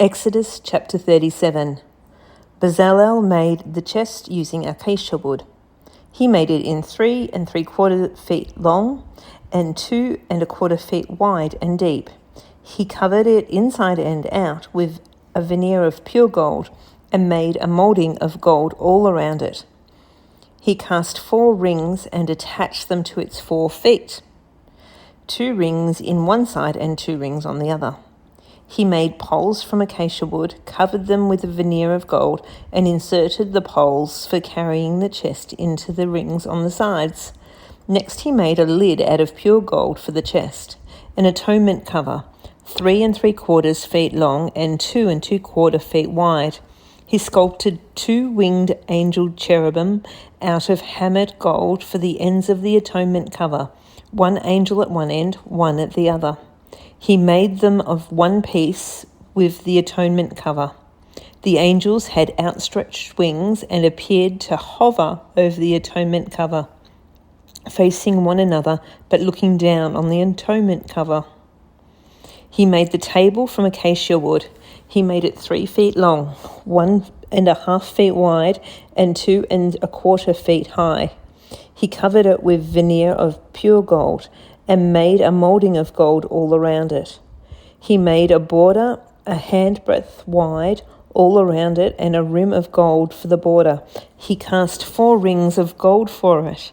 Exodus chapter 37. Bezalel made the chest using acacia wood. He made it in 3 3/4 feet long and 2 1/4 feet wide and deep. He covered it inside and out with a veneer of pure gold and made a molding of gold all around it. He cast 4 rings and attached them to its 4 feet, 2 rings in one side and 2 rings on the other. He made poles from acacia wood, covered them with a veneer of gold, and inserted the poles for carrying the chest into the rings on the sides. Next he made a lid out of pure gold for the chest, an atonement cover, 3 3/4 feet long and 2 2/4 feet wide. He sculpted 2 winged angel cherubim out of hammered gold for the ends of the atonement cover, 1 angel at one end, 1 at the other. He made them of one piece with the atonement cover. The angels had outstretched wings and appeared to hover over the atonement cover, facing one another but looking down on the atonement cover. He made the table from acacia wood. He made it 3 feet long, 1 1/2 feet wide, and 2 1/4 feet high. He covered it with veneer of pure gold and made a molding of gold all around it. He made a border a handbreadth wide all around it and a rim of gold for the border. He cast 4 rings of gold for it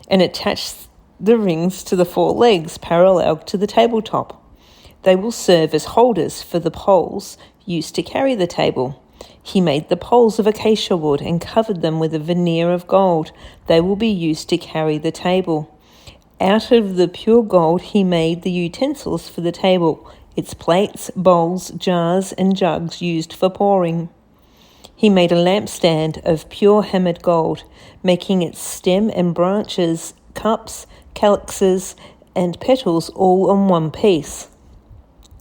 and attached the rings to the 4 legs parallel to the tabletop. They will serve as holders for the poles used to carry the table. He made the poles of acacia wood and covered them with a veneer of gold. They will be used to carry the table. Out of the pure gold he made the utensils for the table, its plates, bowls, jars, and jugs used for pouring. He made a lampstand of pure hammered gold, making its stem and branches, cups, calyxes, and petals all on one piece.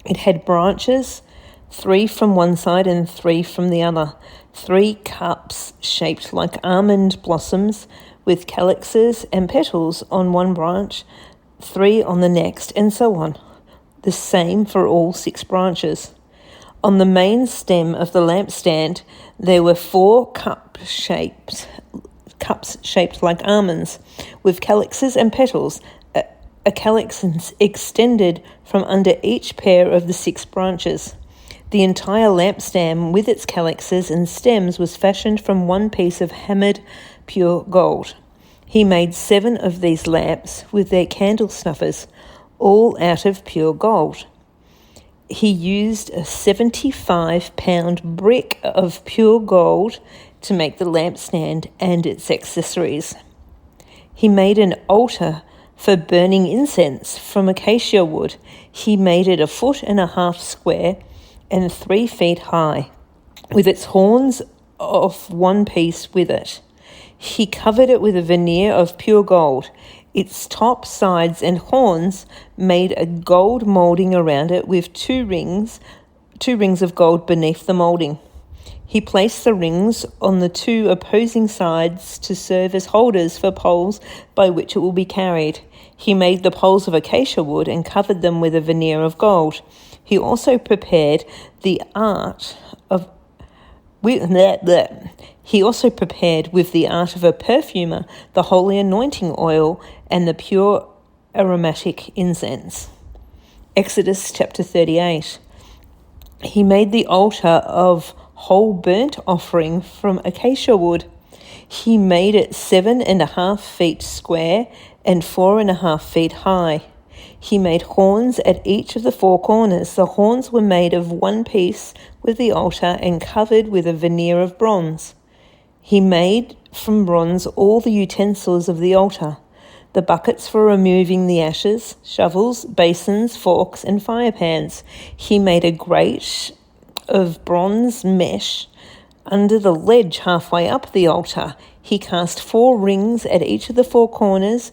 It had branches, 3 from one side and 3 from the other, 3 cups shaped like almond blossoms, with calyxes and petals on one branch, 3 on the next, and so on. The same for all 6 branches. On the main stem of the lampstand, there were 4 cups shaped like almonds, with calyxes and petals. A calyx extended from under each pair of the 6 branches. The entire lampstand with its calyxes and stems was fashioned from one piece of hammered pure gold. He made 7 of these lamps with their candle snuffers, all out of pure gold. He used a 75-pound brick of pure gold to make the lampstand and its accessories. He made an altar for burning incense from acacia wood. He made it 1.5 feet square and 3 feet high, with its horns of one piece with it. He covered it with a veneer of pure gold. Its top, sides, and horns made a gold molding around it with 2 rings of gold beneath the molding. He placed the rings on the 2 opposing sides to serve as holders for poles by which it will be carried. He made the poles of acacia wood and covered them with a veneer of gold. He also prepared with the art of a perfumer the holy anointing oil and the pure aromatic incense. Exodus chapter 38. He made the altar of whole burnt offering from acacia wood. He made it 7.5 feet square and 4.5 feet high. He made horns at each of the 4 corners. The horns were made of one piece with the altar and covered with a veneer of bronze. He made from bronze all the utensils of the altar, the buckets for removing the ashes, shovels, basins, forks, and fire pans. He made a grate of bronze mesh under the ledge halfway up the altar. He cast 4 rings at each of the 4 corners.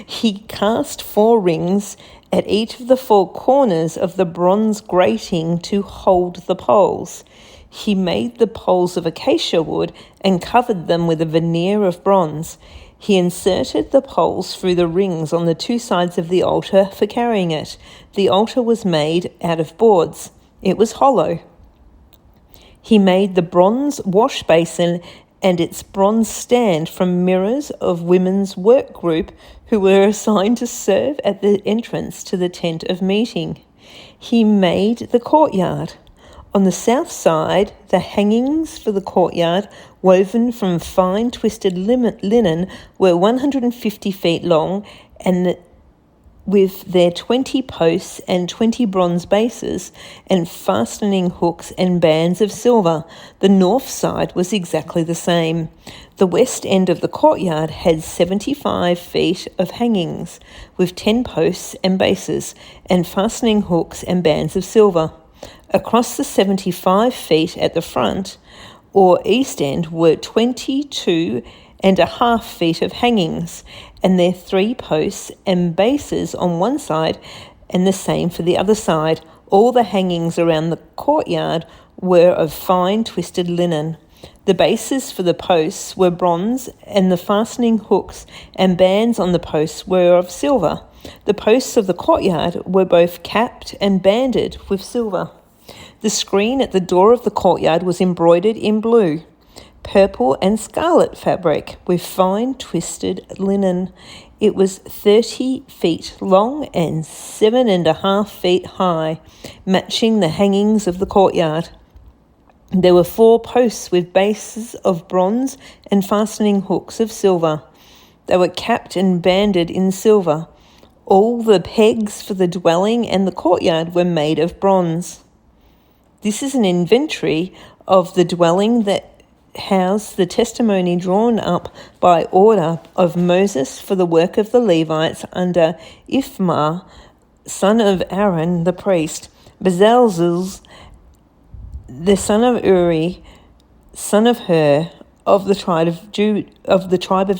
He cast 4 rings at each of the 4 corners of the bronze grating to hold the poles. He made the poles of acacia wood and covered them with a veneer of bronze. He inserted the poles through the rings on the two sides of the altar for carrying it. The altar was made out of boards. It was hollow. He made the bronze wash basin and its bronze stand from mirrors of women's work group who were assigned to serve at the entrance to the tent of meeting. He made the courtyard. On the south side, the hangings for the courtyard, woven from fine twisted linen, were 150 feet long and with their 20 posts and 20 bronze bases and fastening hooks and bands of silver. The north side was exactly the same. The west end of the courtyard had 75 feet of hangings with 10 posts and bases and fastening hooks and bands of silver. Across the 75 feet at the front or east end were 22.5 feet of hangings and their 3 posts and bases on one side and the same for the other side. All the hangings around the courtyard were of fine twisted linen. The bases for the posts were bronze and the fastening hooks and bands on the posts were of silver. The posts of the courtyard were both capped and banded with silver. The screen at the door of the courtyard was embroidered in blue, purple and scarlet fabric with fine twisted linen. It was 30 feet long and 7.5 feet high, matching the hangings of the courtyard. There were 4 posts with bases of bronze and fastening hooks of silver. They were capped and banded in silver. All the pegs for the dwelling and the courtyard were made of bronze. This is an inventory of the dwelling that housed the testimony drawn up by order of Moses for the work of the Levites under Ithamar, son of Aaron the priest, Bezalel, the son of Uri, son of Hur, of the tribe of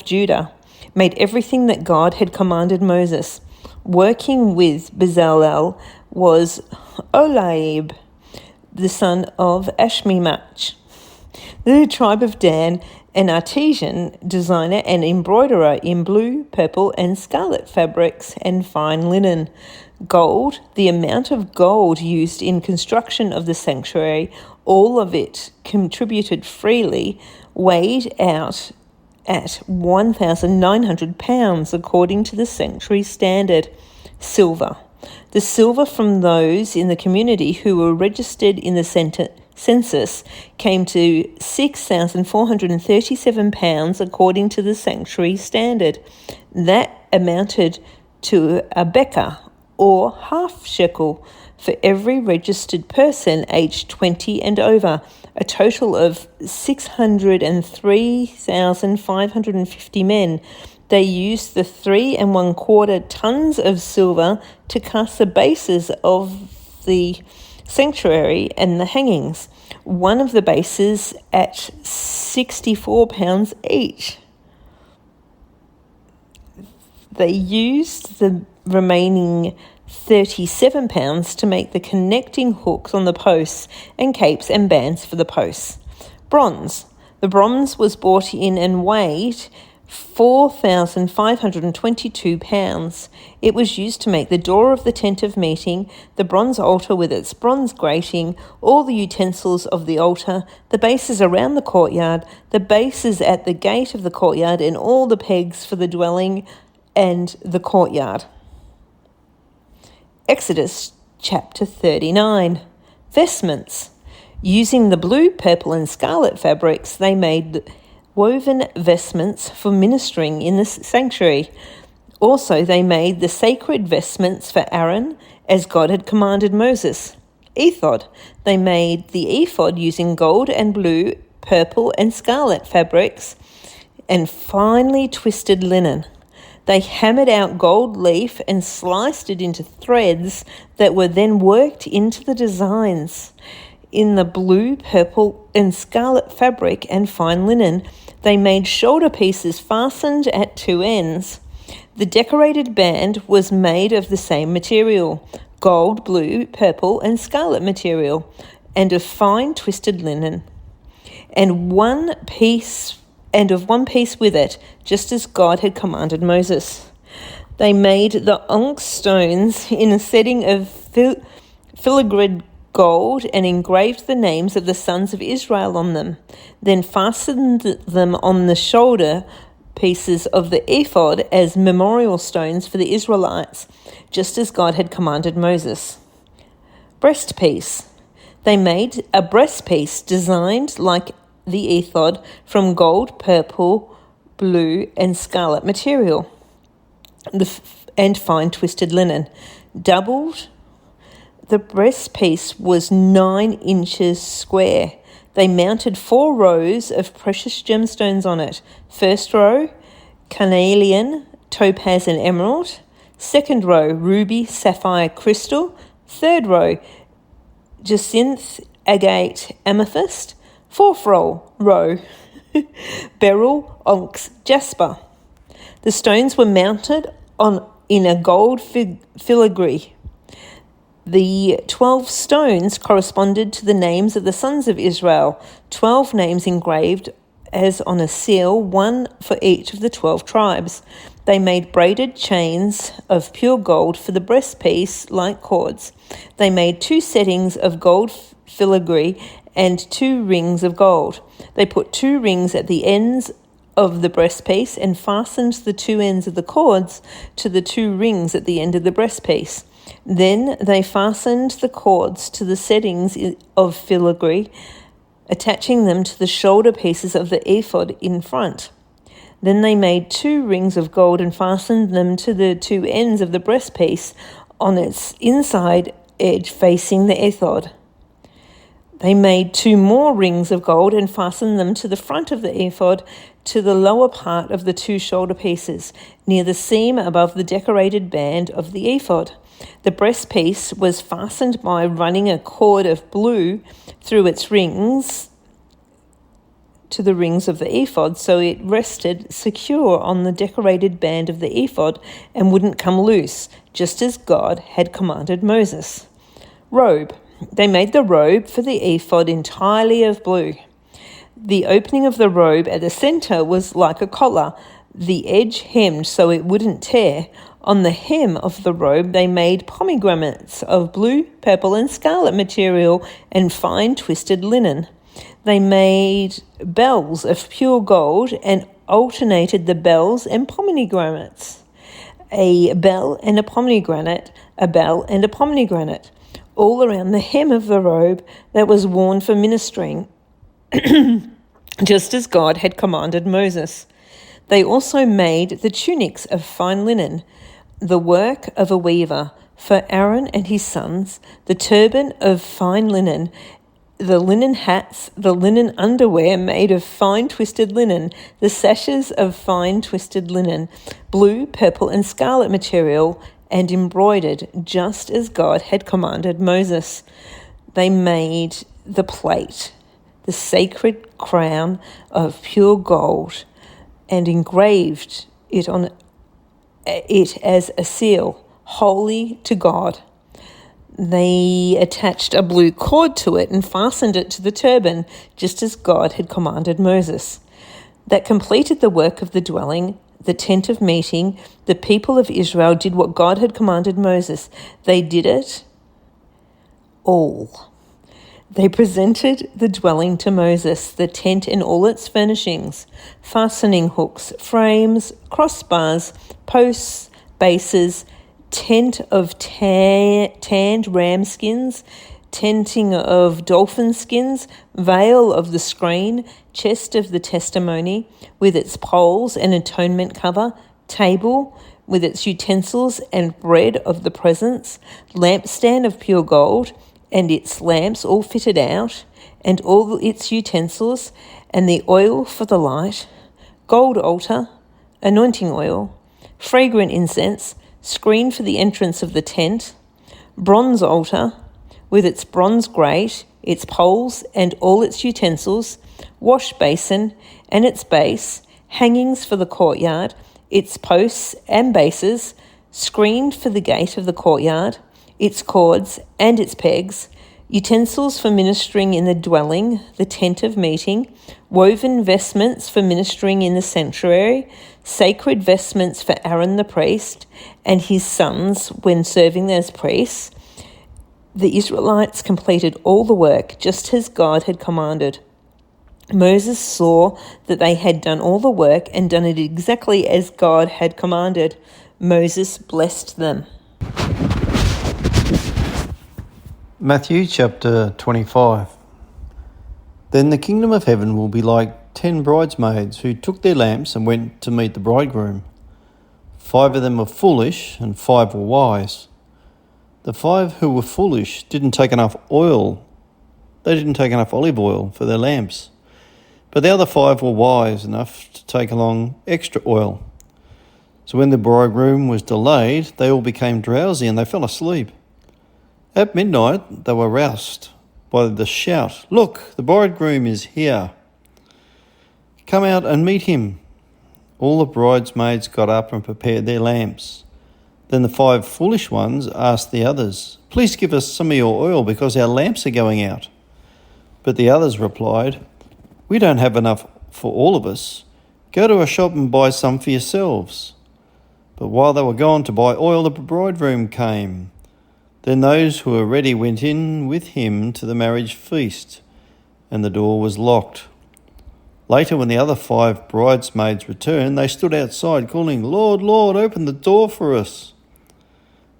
Judah, made everything that God had commanded Moses. Working with Bezalel was Oholiab, the son of Ashmimach, the tribe of Dan, an artisan designer and embroiderer in blue, purple, and scarlet fabrics and fine linen. Gold, the amount of gold used in construction of the sanctuary, all of it contributed freely, weighed out at 1,900 pounds according to the sanctuary standard. Silver. The silver from those in the community who were registered in the census came to 6,437 pounds according to the sanctuary standard. That amounted to a becker, or half shekel, for every registered person aged 20 and over, a total of 603,550 men. They used the 3 1/4 tons of silver to cast the bases of the sanctuary and the hangings, one of the bases at 64 pounds each. They used the remaining 37 pounds to make the connecting hooks on the posts and capes and bands for the posts. Bronze. The bronze was brought in and weighed 4,522 pounds. It was used to make the door of the tent of meeting, the bronze altar with its bronze grating, all the utensils of the altar, the bases around the courtyard, the bases at the gate of the courtyard, and all the pegs for the dwelling and the courtyard. Exodus chapter 39. Vestments. Using the blue, purple, and scarlet fabrics, they made woven vestments for ministering in the sanctuary. Also, they made the sacred vestments for Aaron, as God had commanded Moses. Ephod. They made the ephod using gold and blue, purple, and scarlet fabrics and finely twisted linen. They hammered out gold leaf and sliced it into threads that were then worked into the designs. In the blue, purple, and scarlet fabric and fine linen, they made shoulder pieces fastened at 2 ends. The decorated band was made of the same material, gold, blue, purple, and scarlet material, and of fine twisted linen. And one piece and of one piece with it, just as God had commanded Moses. They made the onyx stones in a setting of filigreed gold and engraved the names of the sons of Israel on them, then fastened them on the shoulder pieces of the ephod as memorial stones for the Israelites, just as God had commanded Moses. Breastpiece. They made a breastpiece designed like the ephod from gold, purple, blue, and scarlet material, and fine twisted linen. Doubled. The breastpiece was 9 inches square. They mounted 4 rows of precious gemstones on it. First row, carnelian, topaz, and emerald. Second row, ruby, sapphire, crystal. Third row, jacinth, agate, amethyst. Fourth row, beryl, onyx, jasper. The stones were mounted in a gold filigree. The 12 stones corresponded to the names of the sons of Israel, 12 names engraved as on a seal, one for each of the 12 tribes. They made braided chains of pure gold for the breastpiece like cords. They made 2 settings of gold filigree and 2 rings of gold. They put 2 rings at the ends of the breastpiece and fastened the 2 ends of the cords to the 2 rings at the end of the breastpiece. Then they fastened the cords to the settings of filigree, attaching them to the shoulder pieces of the ephod in front. Then they made 2 rings of gold and fastened them to the 2 ends of the breastpiece on its inside edge facing the ephod. They made 2 more rings of gold and fastened them to the front of the ephod, to the lower part of the 2 shoulder pieces, near the seam above the decorated band of the ephod. The breastpiece was fastened by running a cord of blue through its rings to the rings of the ephod, so it rested secure on the decorated band of the ephod and wouldn't come loose, just as God had commanded Moses. Robe. They made the robe for the ephod entirely of blue. The opening of the robe at the center was like a collar, the edge hemmed so it wouldn't tear. On the hem of the robe they made pomegranates of blue, purple, and scarlet material and fine twisted linen. They made bells of pure gold and alternated the bells and pomegranates. A bell and a pomegranate, a bell and a pomegranate, all around the hem of the robe that was worn for ministering, just as God had commanded Moses. They also made the tunics of fine linen, the work of a weaver, for Aaron and his sons, the turban of fine linen, the linen hats, the linen underwear made of fine twisted linen, the sashes of fine twisted linen, blue, purple, and scarlet material, and embroidered, just as God had commanded Moses. They made the plate, the sacred crown of pure gold, and engraved it on it as a seal, holy to God. They attached a blue cord to it and fastened it to the turban, just as God had commanded Moses. That completed the work of the dwelling, the tent of meeting. The people of Israel did what God had commanded Moses. They did it all. They presented the dwelling to Moses, the tent and all its furnishings, fastening hooks, frames, crossbars, posts, bases, tent of tanned ram skins, tenting of dolphin skins, veil of the screen, chest of the testimony, with its poles and atonement cover, table with its utensils and bread of the presence, lampstand of pure gold, and its lamps all fitted out, and all its utensils, and the oil for the light, gold altar, anointing oil, fragrant incense, screen for the entrance of the tent, bronze altar, with its bronze grate, its poles and all its utensils, wash basin and its base, hangings for the courtyard, its posts and bases, screened for the gate of the courtyard, its cords and its pegs, utensils for ministering in the dwelling, the tent of meeting, woven vestments for ministering in the sanctuary, sacred vestments for Aaron the priest and his sons when serving as priests. The Israelites completed all the work just as God had commanded. Moses saw that they had done all the work and done it exactly as God had commanded. Moses blessed them. Matthew chapter 25. Then the kingdom of heaven will be like 10 bridesmaids who took their lamps and went to meet the bridegroom. 5 of them were foolish and 5 were wise. The 5 who were foolish didn't take enough oil. They didn't take enough olive oil for their lamps. But the other 5 were wise enough to take along extra oil. So when the bridegroom was delayed, they all became drowsy and they fell asleep. At midnight, they were roused by the shout, "Look, the bridegroom is here. Come out and meet him." All the bridesmaids got up and prepared their lamps. Then the 5 foolish ones asked the others, "Please give us some of your oil because our lamps are going out." But the others replied, "We don't have enough for all of us. Go to a shop and buy some for yourselves." But while they were gone to buy oil, the bridegroom came. Then those who were ready went in with him to the marriage feast, and the door was locked. Later, when the other 5 bridesmaids returned, they stood outside calling, "Lord, Lord, open the door for us."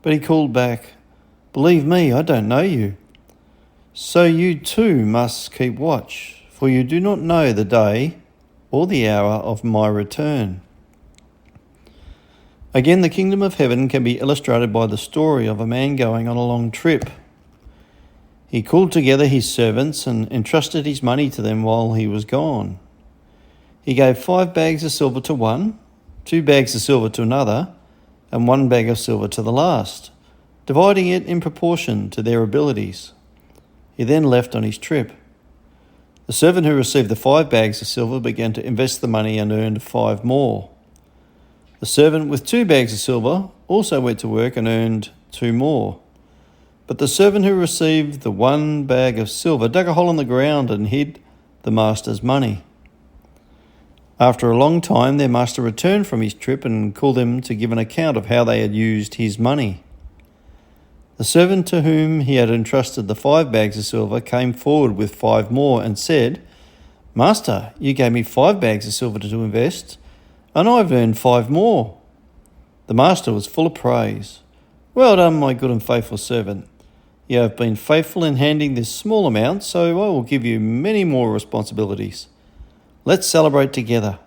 But he called back, "Believe me, I don't know you. So you too must keep watch, for you do not know the day or the hour of my return." Again, the kingdom of heaven can be illustrated by the story of a man going on a long trip. He called together his servants and entrusted his money to them while he was gone. He gave 5 bags of silver to one, 2 bags of silver to another, and 1 bag of silver to the last, dividing it in proportion to their abilities. He then left on his trip. The servant who received the 5 bags of silver began to invest the money and earned 5 more. The servant with 2 bags of silver also went to work and earned 2 more. But the servant who received the 1 bag of silver dug a hole in the ground and hid the master's money. After a long time, their master returned from his trip and called them to give an account of how they had used his money. The servant to whom he had entrusted the 5 bags of silver came forward with 5 more and said, "Master, you gave me 5 bags of silver to invest, and I've earned 5 more." The master was full of praise. "Well done, my good and faithful servant. You have been faithful in handling this small amount, so I will give you many more responsibilities. Let's celebrate together."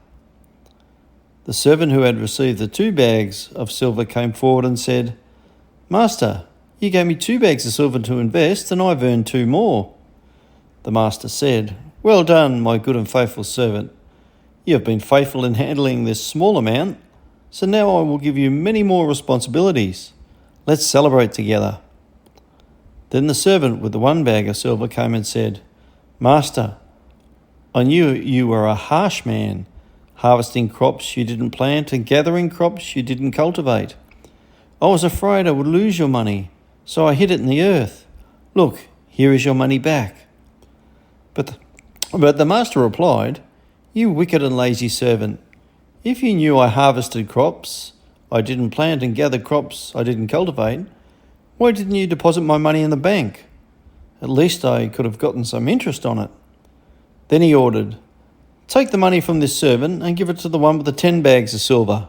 The servant who had received the 2 bags of silver came forward and said, "Master, you gave me 2 bags of silver to invest, and I've earned 2 more." The master said, "Well done, my good and faithful servant. You have been faithful in handling this small amount, so now I will give you many more responsibilities. Let's celebrate together." Then the servant with the 1 bag of silver came and said, "Master, I knew you were a harsh man, harvesting crops you didn't plant and gathering crops you didn't cultivate. I was afraid I would lose your money, so I hid it in the earth. Look, here is your money back." But the master replied, "You wicked and lazy servant, if you knew I harvested crops I didn't plant and gathered crops I didn't cultivate, why didn't you deposit my money in the bank? At least I could have gotten some interest on it." Then he ordered, "Take the money from this servant and give it to the one with the 10 bags of silver.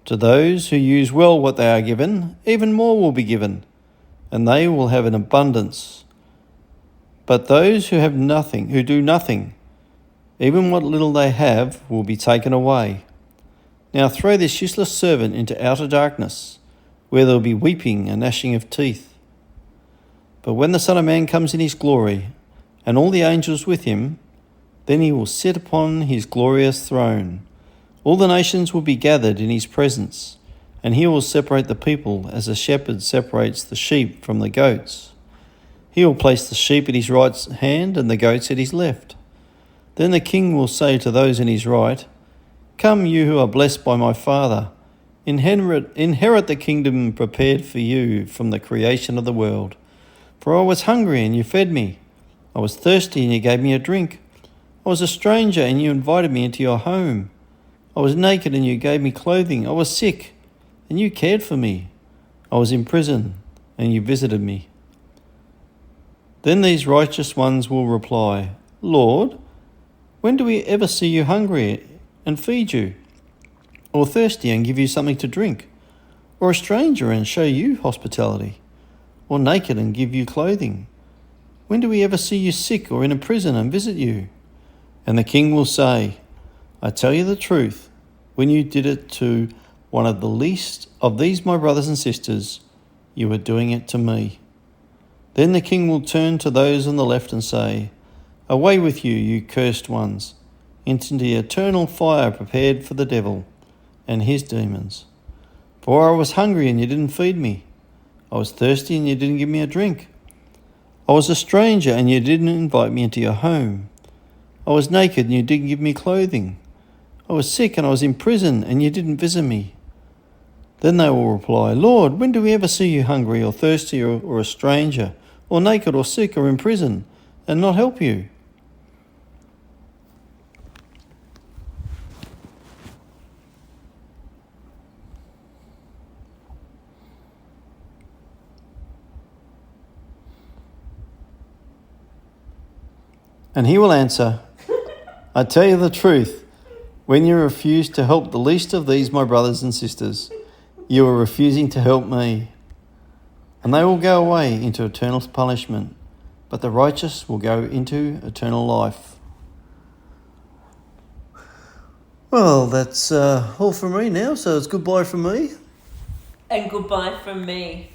To those who use well what they are given, even more will be given, and they will have an abundance. But those who have nothing, who do nothing, even what little they have will be taken away. Now throw this useless servant into outer darkness, where there will be weeping and gnashing of teeth. But when the Son of Man comes in his glory, and all the angels with him, then he will sit upon his glorious throne. All the nations will be gathered in his presence, and he will separate the people as a shepherd separates the sheep from the goats. He will place the sheep at his right hand and the goats at his left. Then the king will say to those in his right, 'Come, you who are blessed by my Father, inherit the kingdom prepared for you from the creation of the world. For I was hungry and you fed me. I was thirsty and you gave me a drink. I was a stranger and you invited me into your home. I was naked and you gave me clothing. I was sick and you cared for me. I was in prison and you visited me. Then these righteous ones will reply, Lord, when do we ever see you hungry and feed you, or thirsty and give you something to drink, or a stranger and show you hospitality, or naked and give you clothing? When do we ever see you sick or in a prison and visit you? And the king will say, I tell you the truth, when you did it to one of the least of these my brothers and sisters, you were doing it to me. Then the king will turn to those on the left and say, Away with you, you cursed ones, into the eternal fire prepared for the devil and his demons. For I was hungry and you didn't feed me. I was thirsty and you didn't give me a drink. I was a stranger and you didn't invite me into your home. I was naked and you didn't give me clothing. I was sick and I was in prison and you didn't visit me. Then they will reply, Lord, when do we ever see you hungry or thirsty or a stranger, or naked or sick or in prison, and not help you? And he will answer, I tell you the truth, when you refuse to help the least of these my brothers and sisters, you are refusing to help me. And they will go away into eternal punishment, but the righteous will go into eternal life. Well, that's all from me now, so it's goodbye from me. And goodbye from me.